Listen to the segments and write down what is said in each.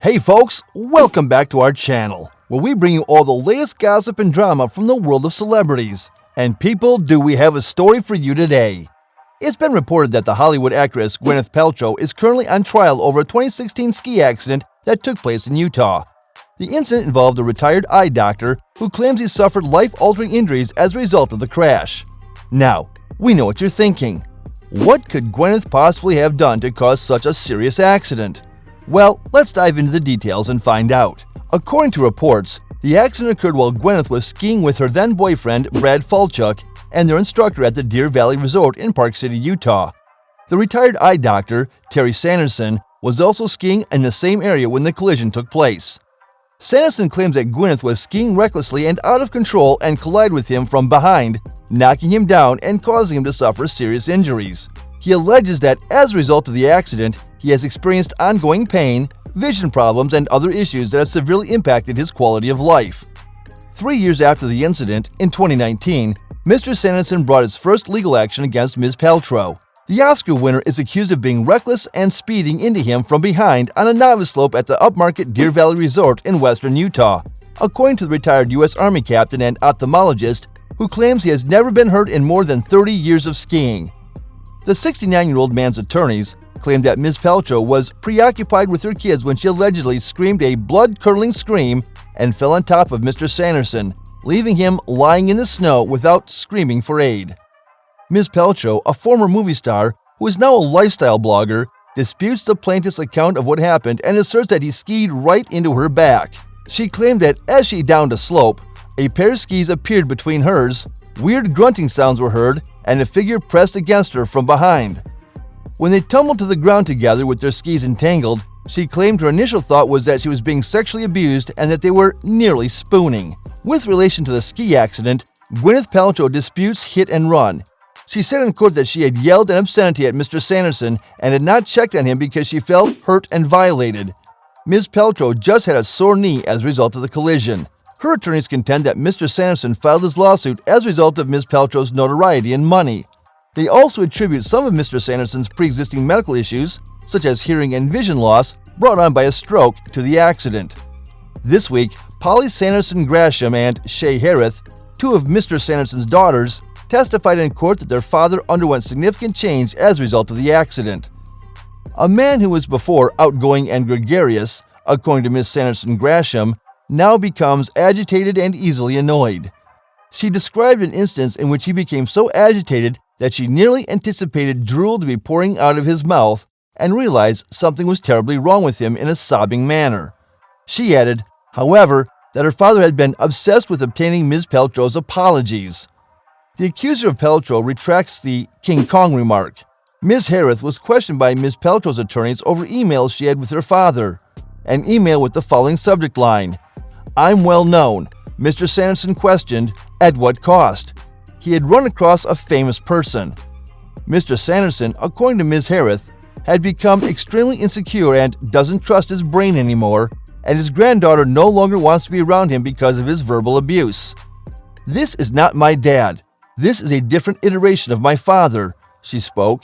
Hey folks, welcome back to our channel, where we bring you all the latest gossip and drama from the world of celebrities. And people, do we have a story for you today. It's been reported that the Hollywood actress Gwyneth Paltrow is currently on trial over a 2016 ski accident that took place in Utah. The incident involved a retired eye doctor who claims he suffered life-altering injuries as a result of the crash. Now, we know what you're thinking. What could Gwyneth possibly have done to cause such a serious accident? Well, let's dive into the details and find out. According to reports, the accident occurred while Gwyneth was skiing with her then-boyfriend Brad Falchuk and their instructor at the Deer Valley Resort in Park City, Utah. The retired eye doctor, Terry Sanderson, was also skiing in the same area when the collision took place. Sanderson claims that Gwyneth was skiing recklessly and out of control and collided with him from behind, knocking him down and causing him to suffer serious injuries. He alleges that as a result of the accident, he has experienced ongoing pain, vision problems, and other issues that have severely impacted his quality of life. 3 years after the incident, in 2019, Mr. Sanderson brought his first legal action against Ms. Paltrow. The Oscar winner is accused of being reckless and speeding into him from behind on a novice slope at the upmarket Deer Valley Resort in western Utah, according to the retired U.S. Army captain and ophthalmologist who claims he has never been hurt in more than 30 years of skiing. The 69-year-old man's attorneys claimed that Ms. Paltrow was preoccupied with her kids when she allegedly screamed a blood-curdling scream and fell on top of Mr. Sanderson, leaving him lying in the snow without screaming for aid. Ms. Paltrow, a former movie star who is now a lifestyle blogger, disputes the plaintiff's account of what happened and asserts that he skied right into her back. She claimed that as she downed a slope, a pair of skis appeared between hers, weird grunting sounds were heard, and a figure pressed against her from behind. When they tumbled to the ground together with their skis entangled, she claimed her initial thought was that she was being sexually abused and that they were nearly spooning. With relation to the ski accident, Gwyneth Paltrow disputes hit and run. She said in court that she had yelled an obscenity at Mr. Sanderson and had not checked on him because she felt hurt and violated. Ms. Paltrow just had a sore knee as a result of the collision. Her attorneys contend that Mr. Sanderson filed his lawsuit as a result of Ms. Paltrow's notoriety and money. They also attribute some of Mr. Sanderson's pre-existing medical issues, such as hearing and vision loss brought on by a stroke, to the accident. This week, Polly Sanderson Grasham and Shay Harris, two of Mr. Sanderson's daughters, testified in court that their father underwent significant change as a result of the accident. A man who was before outgoing and gregarious, according to Ms. Sanderson Grasham, now becomes agitated and easily annoyed. She described an instance in which he became so agitated that she nearly anticipated drool to be pouring out of his mouth and realized something was terribly wrong with him in a sobbing manner. She added, however, that her father had been obsessed with obtaining Ms. Paltrow's apologies. The accuser of Paltrow retracts the King Kong remark. Ms. Harris was questioned by Ms. Paltrow's attorneys over emails she had with her father. An email with the following subject line: "I'm well known. Mr. Sanderson questioned, at what cost?" He had run across a famous person. Mr. Sanderson, according to Ms. Harris, had become extremely insecure and doesn't trust his brain anymore, and his granddaughter no longer wants to be around him because of his verbal abuse. "This is not my dad. This is a different iteration of my father," she spoke.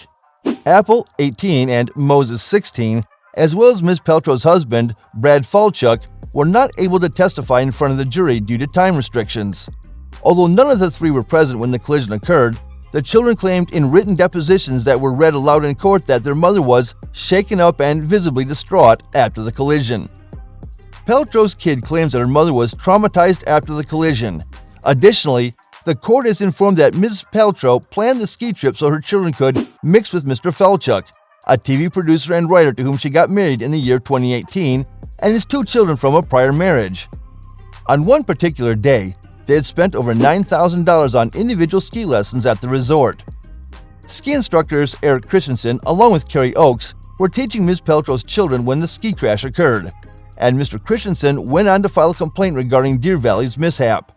Apple, 18, and Moses, 16, as well as Ms. Paltrow's husband, Brad Falchuk, were not able to testify in front of the jury due to time restrictions. Although none of the three were present when the collision occurred, the children claimed in written depositions that were read aloud in court that their mother was shaken up and visibly distraught after the collision. Paltrow's kid claims that her mother was traumatized after the collision. Additionally, the court is informed that Ms. Paltrow planned the ski trip so her children could mix with Mr. Falchuk, a TV producer and writer to whom she got married in the year 2018, and his two children from a prior marriage. On one particular day, they had spent over $9,000 on individual ski lessons at the resort. Ski instructors Eric Christensen, along with Carrie Oakes, were teaching Ms. Paltrow's children when the ski crash occurred, and Mr. Christensen went on to file a complaint regarding Deer Valley's mishap.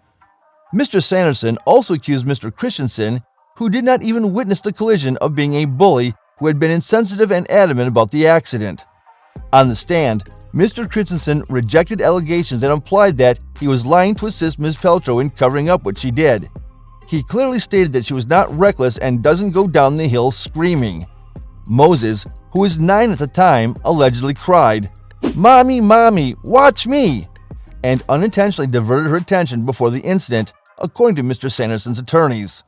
Mr. Sanderson also accused Mr. Christensen, who did not even witness the collision, of being a bully who had been insensitive and adamant about the accident. On the stand, Mr. Christensen rejected allegations and implied that he was lying to assist Ms. Paltrow in covering up what she did. He clearly stated that she was not reckless and doesn't go down the hill screaming. Moses, who was 9 at the time, allegedly cried, "Mommy, mommy, watch me!" and unintentionally diverted her attention before the incident, according to Mr. Sanderson's attorneys.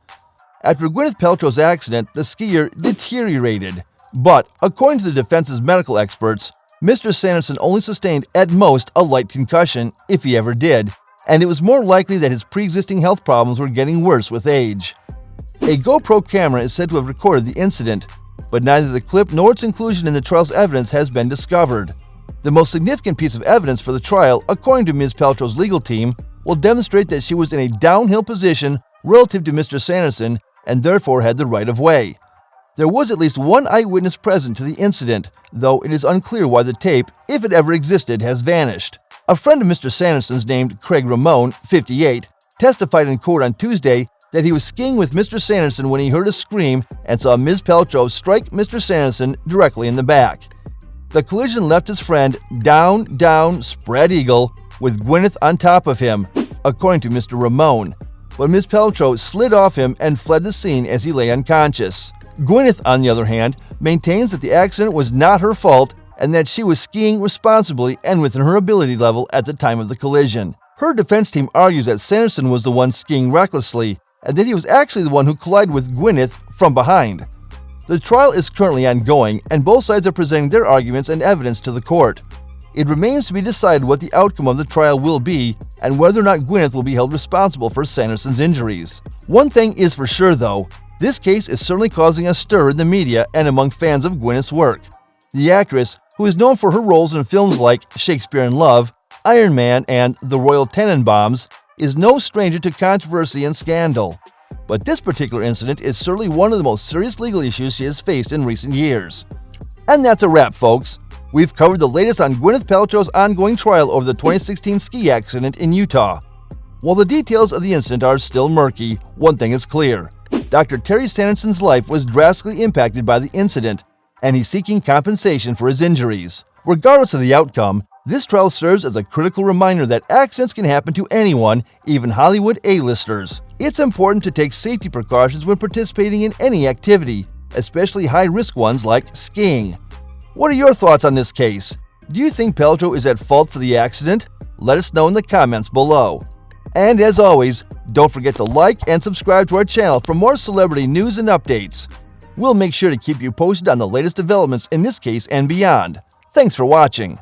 After Gwyneth Paltrow's accident, the skier deteriorated, but according to the defense's medical experts, Mr. Sanderson only sustained at most a light concussion, if he ever did, and it was more likely that his pre-existing health problems were getting worse with age. A GoPro camera is said to have recorded the incident, but neither the clip nor its inclusion in the trial's evidence has been discovered. The most significant piece of evidence for the trial, according to Ms. Paltrow's legal team, will demonstrate that she was in a downhill position relative to Mr. Sanderson and therefore had the right of way. There was at least one eyewitness present to the incident, though it is unclear why the tape, if it ever existed, has vanished. A friend of Mr. Sanderson's named Craig Ramone, 58, testified in court on Tuesday that he was skiing with Mr. Sanderson when he heard a scream and saw Ms. Paltrow strike Mr. Sanderson directly in the back. The collision left his friend down, down, spread eagle, with Gwyneth on top of him, according to Mr. Ramone, but Ms. Paltrow slid off him and fled the scene as he lay unconscious. Gwyneth, on the other hand, maintains that the accident was not her fault and that she was skiing responsibly and within her ability level at the time of the collision. Her defense team argues that Sanderson was the one skiing recklessly and that he was actually the one who collided with Gwyneth from behind. The trial is currently ongoing, and both sides are presenting their arguments and evidence to the court. It remains to be decided what the outcome of the trial will be and whether or not Gwyneth will be held responsible for Sanderson's injuries. One thing is for sure, though, this case is certainly causing a stir in the media and among fans of Gwyneth's work. The actress, who is known for her roles in films like Shakespeare in Love, Iron Man, and The Royal Tenenbaums, is no stranger to controversy and scandal. But this particular incident is certainly one of the most serious legal issues she has faced in recent years. And that's a wrap, folks. We've covered the latest on Gwyneth Paltrow's ongoing trial over the 2016 ski accident in Utah. While the details of the incident are still murky, one thing is clear. Dr. Terry Sanderson's life was drastically impacted by the incident, and he's seeking compensation for his injuries. Regardless of the outcome, this trial serves as a critical reminder that accidents can happen to anyone, even Hollywood A-listers. It's important to take safety precautions when participating in any activity, especially high-risk ones like skiing. What are your thoughts on this case? Do you think Paltrow is at fault for the accident? Let us know in the comments below. And as always, don't forget to like and subscribe to our channel for more celebrity news and updates. We'll make sure to keep you posted on the latest developments in this case and beyond. Thanks for watching.